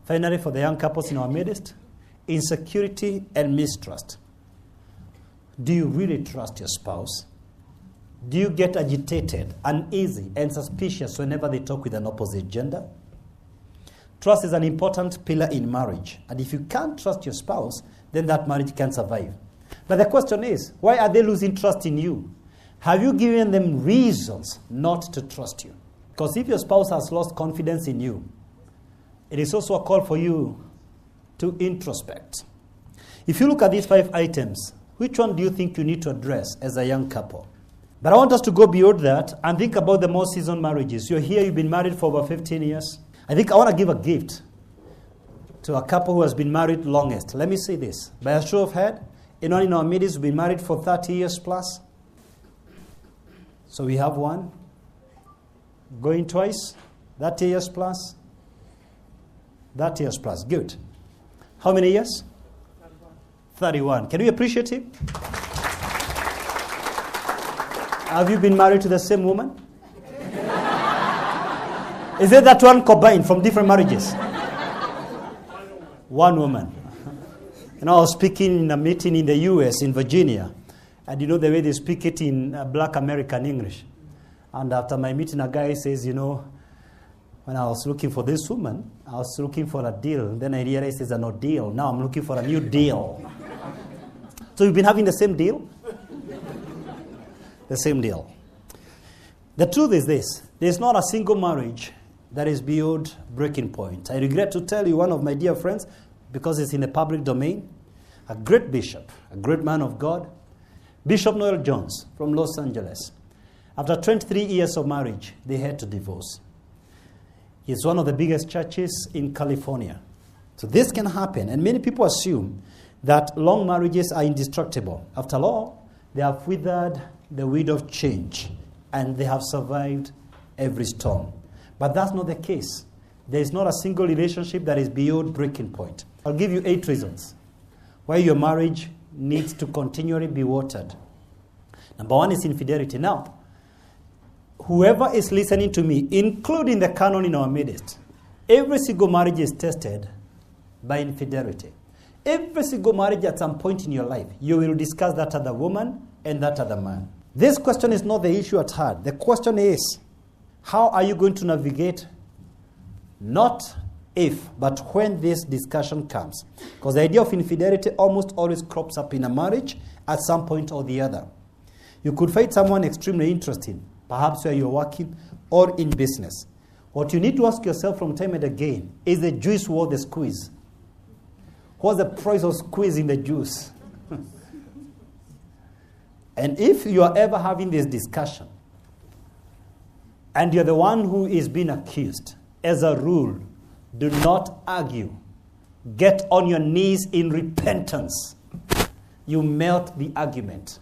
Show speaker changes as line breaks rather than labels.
Finally, for the young couples in our midst, insecurity and mistrust. Do you really trust your spouse? Do you get agitated, uneasy, and suspicious whenever they talk with an opposite gender? Trust is an important pillar in marriage. And if you can't trust your spouse, then that marriage can't survive. But the question is, why are they losing trust in you? Have you given them reasons not to trust you? Because if your spouse has lost confidence in you, it is also a call for you to introspect. If you look at these 5 items, which one do you think you need to address as a young couple? But I want us to go beyond that and think about the more seasoned marriages. You're here, you've been married for over 15 years. I think I want to give a gift to a couple who has been married longest. Let me say this. By a show of head, anyone in our midst who's been married for 30 years plus? So we have one. Going twice? 30 years plus? 30 years plus. Good. How many years? 31. Can we appreciate him? Have you been married to the same woman? Is it that one combined from different marriages? One woman. You know, I was speaking in a meeting in the U.S., in Virginia, and you know the way they speak it in black American English. And after my meeting, a guy says, you know, when I was looking for this woman, I was looking for a deal. Then I realized it's an ordeal. Now I'm looking for a new deal. So you've been having the same deal? The same deal. The truth is this. There's not a single marriage that is beyond breaking point. I regret to tell you, one of my dear friends, because it's in the public domain, a great bishop, a great man of God, Bishop Noel Jones from Los Angeles. After 23 years of marriage, they had to divorce. It's one of the biggest churches in California. So this can happen, and many people assume that long marriages are indestructible. After all, they have withered the weed of change, and they have survived every storm. But that's not the case. There is not a single relationship that is beyond breaking point. I'll give you 8 reasons why your marriage needs to continually be watered. Number 1 is infidelity. Now, whoever is listening to me, including the canon in our midst, every single marriage is tested by infidelity. Every single marriage at some point in your life, you will discuss that other woman and that other man. This question is not the issue at hand. The question is, how are you going to navigate? Not if, but when this discussion comes. Because the idea of infidelity almost always crops up in a marriage at some point or the other. You could find someone extremely interesting, perhaps where you're working or in business. What you need to ask yourself from time and again, is the juice worth the squeeze? What's the price of squeezing the juice? And if you are ever having this discussion, and you're the one who is being accused, as a rule, do not argue. Get on your knees in repentance. You melt the argument.